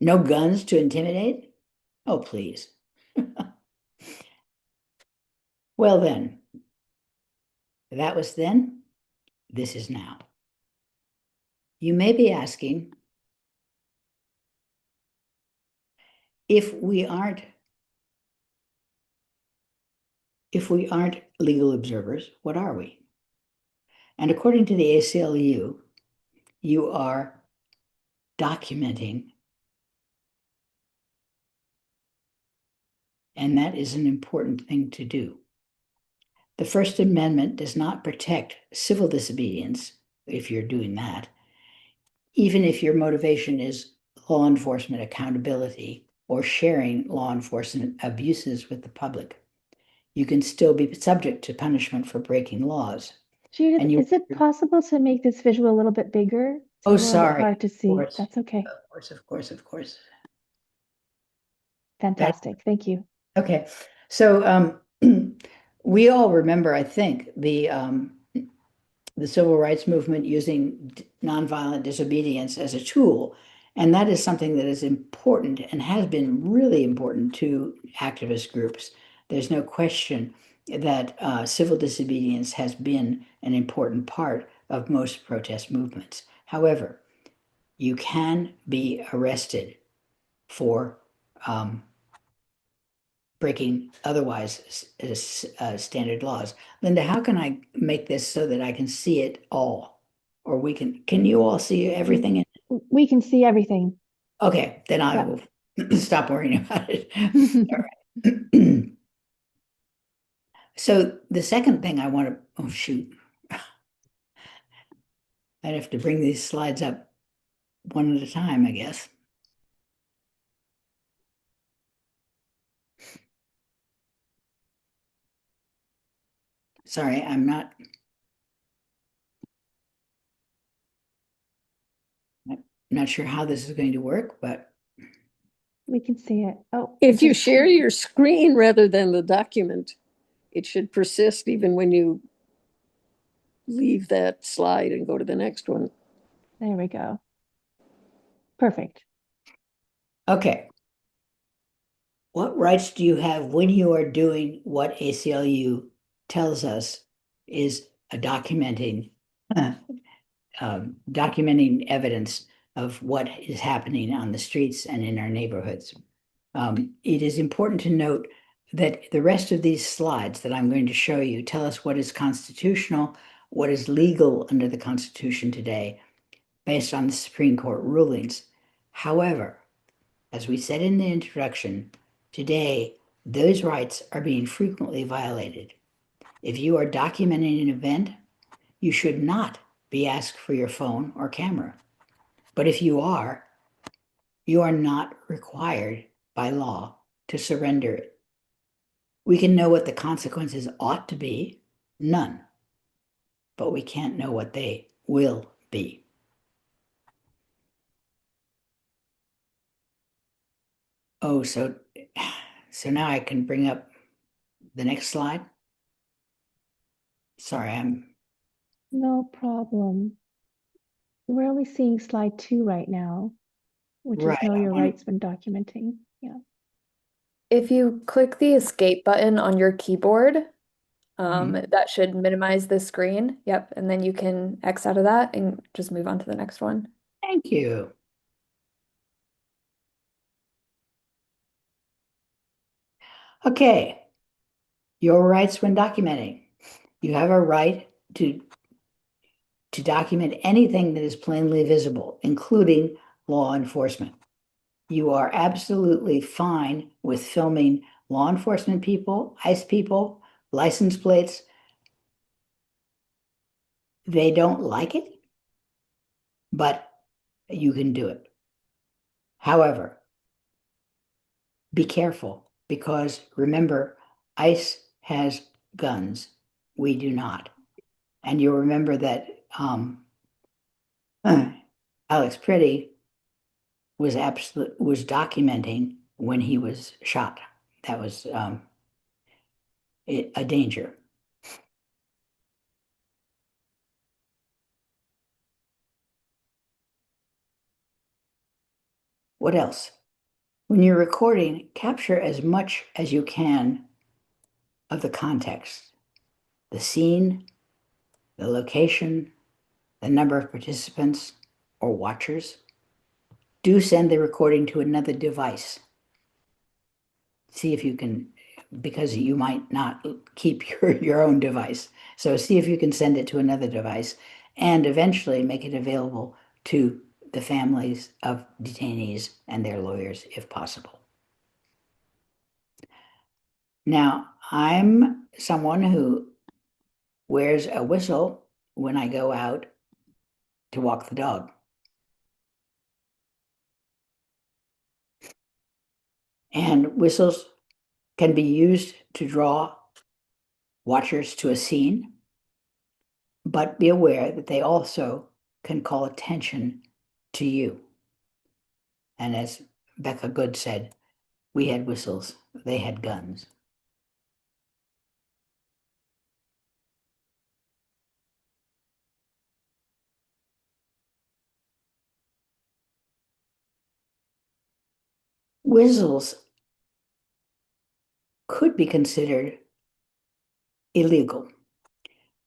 No guns to intimidate? Oh, please. Well then, that was then, this is now. You may be asking, if we aren't legal observers, what are we? And according to the ACLU, you are documenting, and that is an important thing to do. The First Amendment does not protect civil disobedience if you're doing that, even if your motivation is law enforcement accountability or sharing law enforcement abuses with the public. You can still be subject to punishment for breaking laws. Judith, And you- is it possible to make this visual a little bit bigger? It's Oh, a little bit sorry. hard to see. course. That's okay. Of course. Fantastic. Thank you. Okay, so we all remember, I think, the civil rights movement using nonviolent disobedience as a tool, and that is something that is important and has been really important to activist groups. There's no question that civil disobedience has been an important part of most protest movements. However, you can be arrested for breaking otherwise standard laws. Linda, how can I make this so that I can see it all? Or can you all see everything? We can see everything. Okay, then I Yeah. will stop worrying about it. All right. So the second thing I want to, oh shoot. I'd have to bring these slides up one at a time, I guess. Sorry, I'm not sure how this is going to work, but We can see it. Oh, If you share your screen rather than the document, it should persist even when you leave that slide and go to the next one. there we go. Perfect. okay. What rights do you have when you are doing what ACLU tells us is a documenting evidence of what is happening on the streets and in our neighborhoods? It is important to note that the rest of these slides that I'm going to show you tell us what is constitutional, what is legal under the Constitution today, based on the Supreme Court rulings. However, as we said in the introduction, today those rights are being frequently violated. If you are documenting an event, you should not be asked for your phone or camera. But if you are not required by law to surrender it. We can know what the consequences ought to be, none, but we can't know what they will be. Oh, so now I can bring up the next slide. Sorry, No problem. We're only seeing slide 2 right now, which Right, is know I your want- rights when documenting. Yeah. If you click the escape button on your keyboard, Mhm. that should minimize the screen. Yep, and then you can X out of that and just move on to the next one. Thank you. Okay, your rights when documenting. You have a right to document anything that is plainly visible, including law enforcement. You are absolutely fine with filming law enforcement people, ICE people, license plates. They don't like it, but you can do it. However, be careful because remember, ICE has guns. We do not. And you'll remember that Alex Pretty was documenting when he was shot. That was a danger. What else? When you're recording, capture as much as you can of the context, the scene, the location, the number of participants or watchers. Do send the recording to another device. See if you can, because you might not keep your own device. So see if you can send it to another device and eventually make it available to the families of detainees and their lawyers if possible. Now, I'm someone who wears a whistle when I go out to walk the dog. And whistles can be used to draw watchers to a scene, but be aware that they also can call attention to you. And as Becca Good said, we had whistles, they had guns. Whistles could be considered illegal.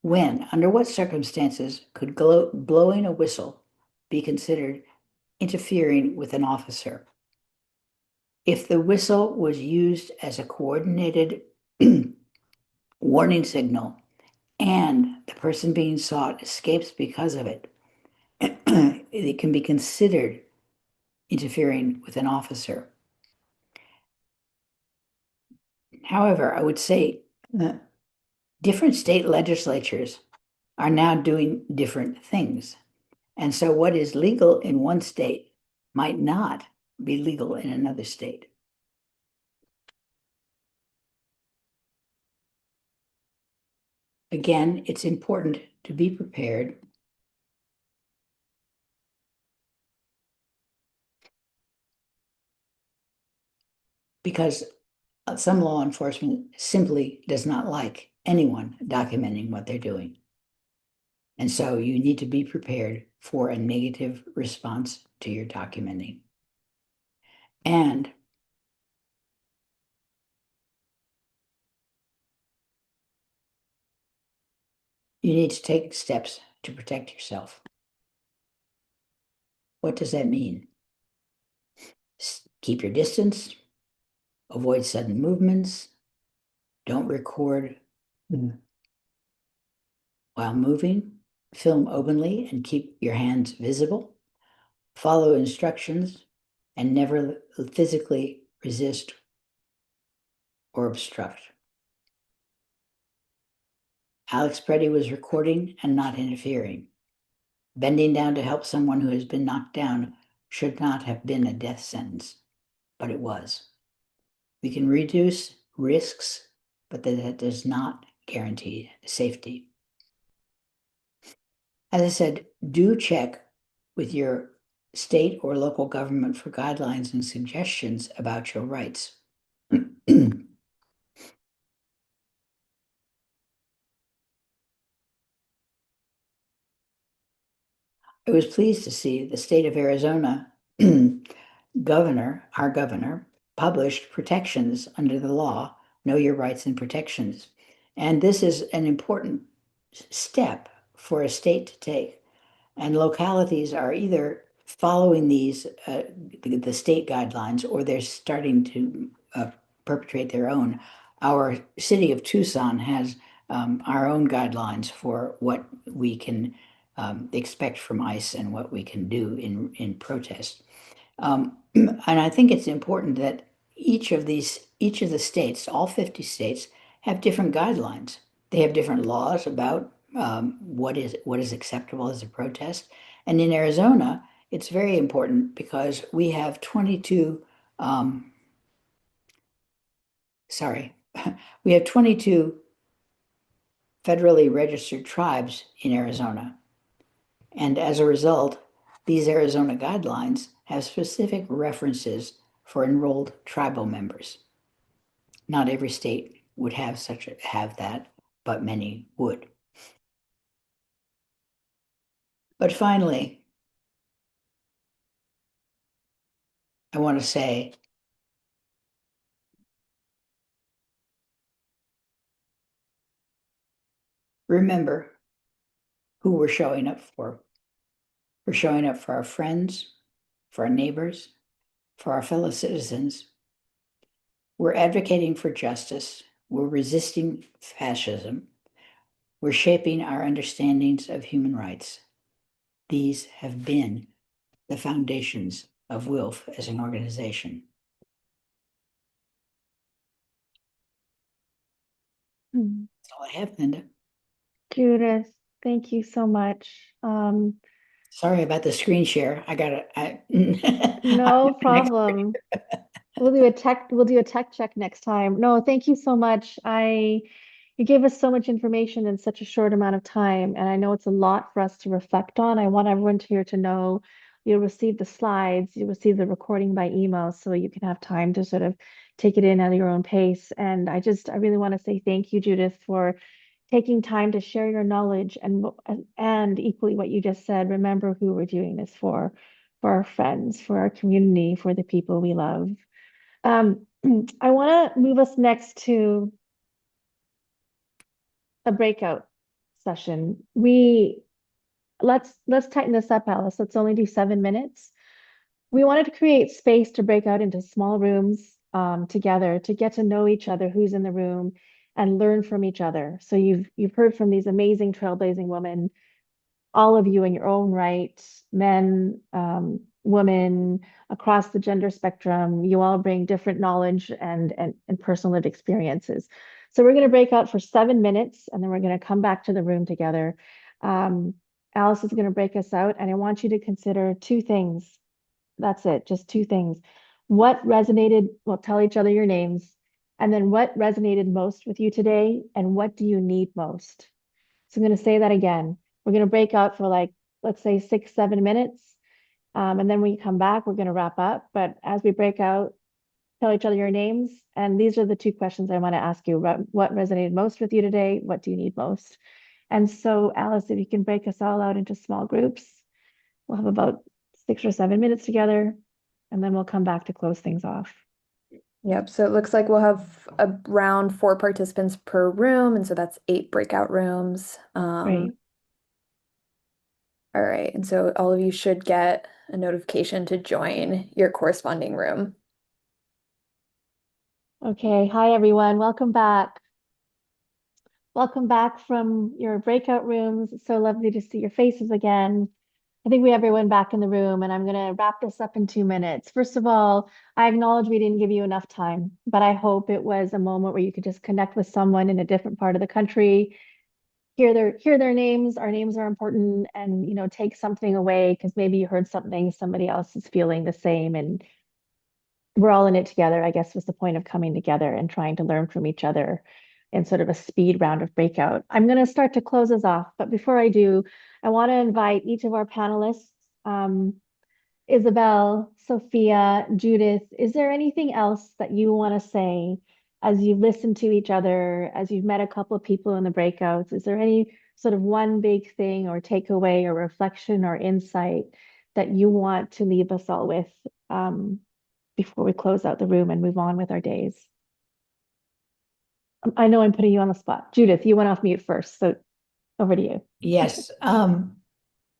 When, under what circumstances could blowing a whistle be considered interfering with an officer? If the whistle was used as a coordinated warning signal and the person being sought escapes because of it, it can be considered interfering with an officer. However, I would say different state legislatures are now doing different things. And so what is legal in one state might not be legal in another state. Again, it's important to be prepared because some law enforcement simply does not like anyone documenting what they're doing. And so you need to be prepared for a negative response to your documenting. And you need to take steps to protect yourself. What does that mean? Keep your distance, avoid sudden movements, don't record while moving, film openly and keep your hands visible, follow instructions, and never physically resist or obstruct. Alex Preddy was recording and not interfering. Bending down to help someone who has been knocked down should not have been a death sentence, but it was. We can reduce risks, but that does not guarantee safety. As I said, do check with your state or local government for guidelines and suggestions about your rights. I was pleased to see the state of Arizona our governor, published protections under the law, Know Your Rights and Protections. And this is an important step for a state to take. And localities are either following these, the state guidelines, or they're starting to perpetrate their own. Our city of Tucson has our own guidelines for what we can expect from ICE and what we can do in protest. And I think it's important that each of the states, all 50 states, have different guidelines. They have different laws about what is acceptable as a protest. And in Arizona, it's very important because we have 22, we have 22 federally registered tribes in Arizona. And as a result, these Arizona guidelines have specific references for enrolled tribal members. Not every state would have that, but many would. But finally, I want to say remember who we're showing up for. We're showing up for our friends, for our neighbors, for our fellow citizens. We're advocating for justice. We're resisting fascism. We're shaping our understandings of human rights. These have been the foundations of WILPF as an organization. That's all I have, Linda. Judith, thank you so much. Sorry about the screen share. No problem. We'll do a tech check next time. No, thank you so much. You gave us so much information in such a short amount of time, and I know it's a lot for us to reflect on. I want everyone here to know you'll receive the slides, you'll receive the recording by email, so you can have time to sort of take it in at your own pace. And I really want to say thank you, Judith, for taking time to share your knowledge and equally what you just said. Remember who we're doing this for our friends, for our community, for the people we love. I want to move us next to a breakout session. Let's tighten this up, Alice. Let's only do 7 minutes. We wanted to create space to break out into small rooms together to get to know each other, who's in the room, and learn from each other. So you've heard from these amazing trailblazing women, all of you in your own right, men, women, across the gender spectrum. You all bring different knowledge and personal lived experiences. So we're going to break out for 7 minutes, and then we're going to come back to the room together. Alice is going to break us out, and I want you to consider 2 things. That's it, just 2 things. What resonated, well, tell each other your names, and then what resonated most with you today, and what do you need most? So I'm going to say that again. We're going to break out for let's say 6, 7 minutes. And then when you come back, we're going to wrap up. But as we break out, tell each other your names. And these are the 2 questions I want to ask you. What resonated most with you today? What do you need most? And so, Alice, if you can break us all out into small groups, we'll have about 6 or 7 minutes together, and then we'll come back to close things off. Yep, so it looks like we'll have around 4 participants per room, and so that's 8 breakout rooms. Great. All right, and so all of you should get a notification to join your corresponding room. Okay. Hi, everyone. Welcome back. Welcome back from your breakout rooms. It's so lovely to see your faces again. I think we have everyone back in the room, and I'm going to wrap this up in 2 minutes. First of all, I acknowledge we didn't give you enough time, but I hope it was a moment where you could just connect with someone in a different part of the country, hear their names. Our names are important, and take something away because maybe you heard something somebody else is feeling the same, and we're all in it together, I guess was the point of coming together and trying to learn from each other in sort of a speed round of breakout. I'm going to start to close us off, but before I do, I want to invite each of our panelists, um, Isabel, Sophia, Judith, is there anything else that you want to say as you've listened to each other, as you've met a couple of people in the breakouts? Is there any sort of one big thing or takeaway or reflection or insight that you want to leave us all with before we close out the room and move on with our days? I know I'm putting you on the spot. Judith, you went off mute first, so over to you. Yes. Am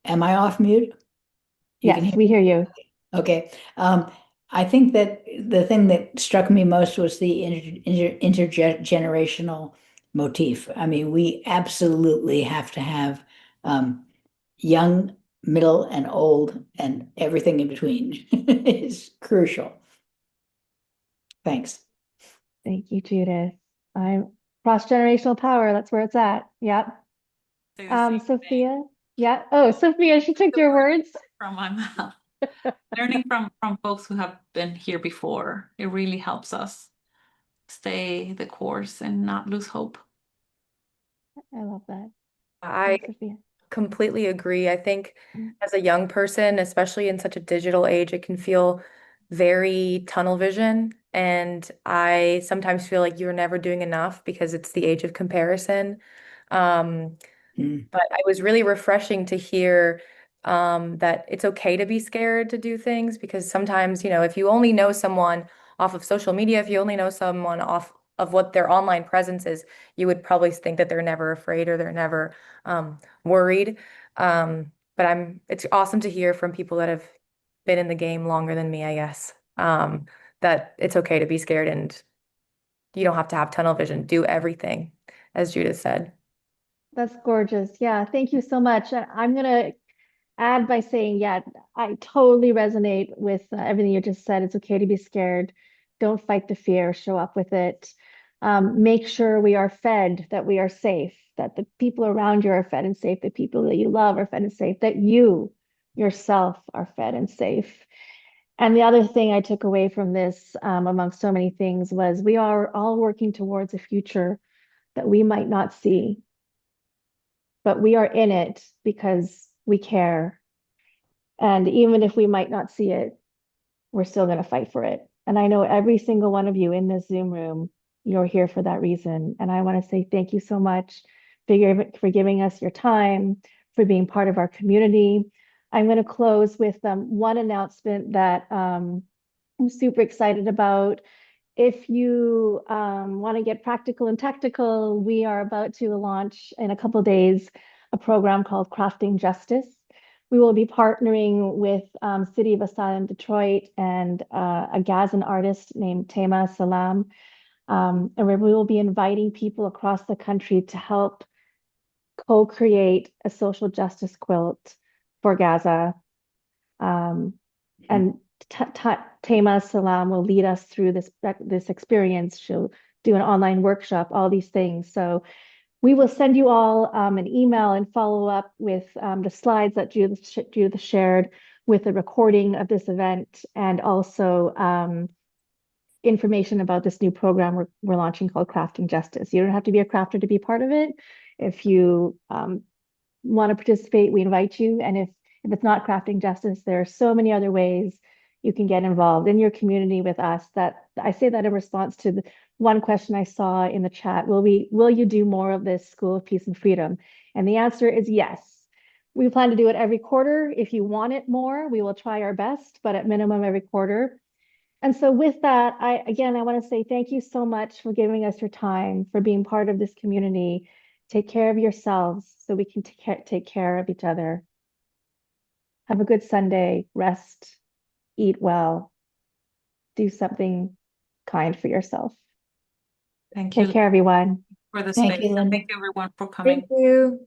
I off mute? You can Yes, hear we me? hear you. Okay. I think that the thing that struck me most was the intergenerational motif. I mean, we absolutely have to have young, middle, and old, and everything in between is crucial. Thanks. Thank you, Judith. I'm cross-generational power. That's where it's at. Yep. Say the same thing. Sophia. Yeah. Oh, Sophia, she took The your words words. from my mouth. Learning from folks who have been here before, it really helps us stay the course and not lose hope. I love that. I Sophia. completely agree. I think Mm. as a young person, especially in such a digital age, it can feel very tunnel vision. And I sometimes feel like you're never doing enough because it's the age of comparison. Um, But it was really refreshing to hear that it's okay to be scared to do things because sometimes, if you only know someone off of social media, if you only know someone off of what their online presence is, you would probably think that they're never afraid or they're never worried. But it's awesome to hear from people that have been in the game longer than me, I guess, that it's okay to be scared and you don't have to have tunnel vision. Do everything, as Judith said. That's gorgeous. Yeah, thank you so much. I'm going to add by saying, yeah, I totally resonate with everything you just said. It's okay to be scared. Don't fight the fear, show up with it. Make sure we are fed, that we are safe, that the people around you are fed and safe, the people that you love are fed and safe, that you yourself are fed and safe. And the other thing I took away from this, amongst so many things, was we are all working towards a future that we might not see, but we are in it because we care. And even if we might not see it, we're still going to fight for it. And I know every single one of you in this Zoom room, you're here for that reason. And I want to say thank you so much for giving us your time, for being part of our community. I'm going to close with one announcement that I'm super excited about. If you want to get practical and tactical, we are about to launch in a couple days a program called Crafting Justice. We will be partnering with City of Asylum Detroit and a Gazan artist named Tema Salam. And we will be inviting people across the country to help co-create a social justice quilt for Gaza. And Tema Salam will lead us through this experience. She'll do an online workshop, all these things. So we will send you all an email and follow up with the slides that Judith shared with a recording of this event and also information about this new program we're launching called Crafting Justice. You don't have to be a crafter to be part of it. If you want to participate, we invite you. And if it's not Crafting Justice, there are so many other ways you can get involved in your community with us. That I say that in response to the one question I saw in the chat. Will you do more of this School of Peace and Freedom? And the answer is yes. We plan to do it every quarter. If you want it more, we will try our best, but at minimum every quarter. And so with that, I want to say thank you so much for giving us your time, for being part of this community. Take care of yourselves so we can take care of each other. Have a good Sunday. Rest, eat well, do something kind for yourself. Thank Take you care, everyone. for the Thank space. you, And Linda. thank you everyone for coming. Thank you.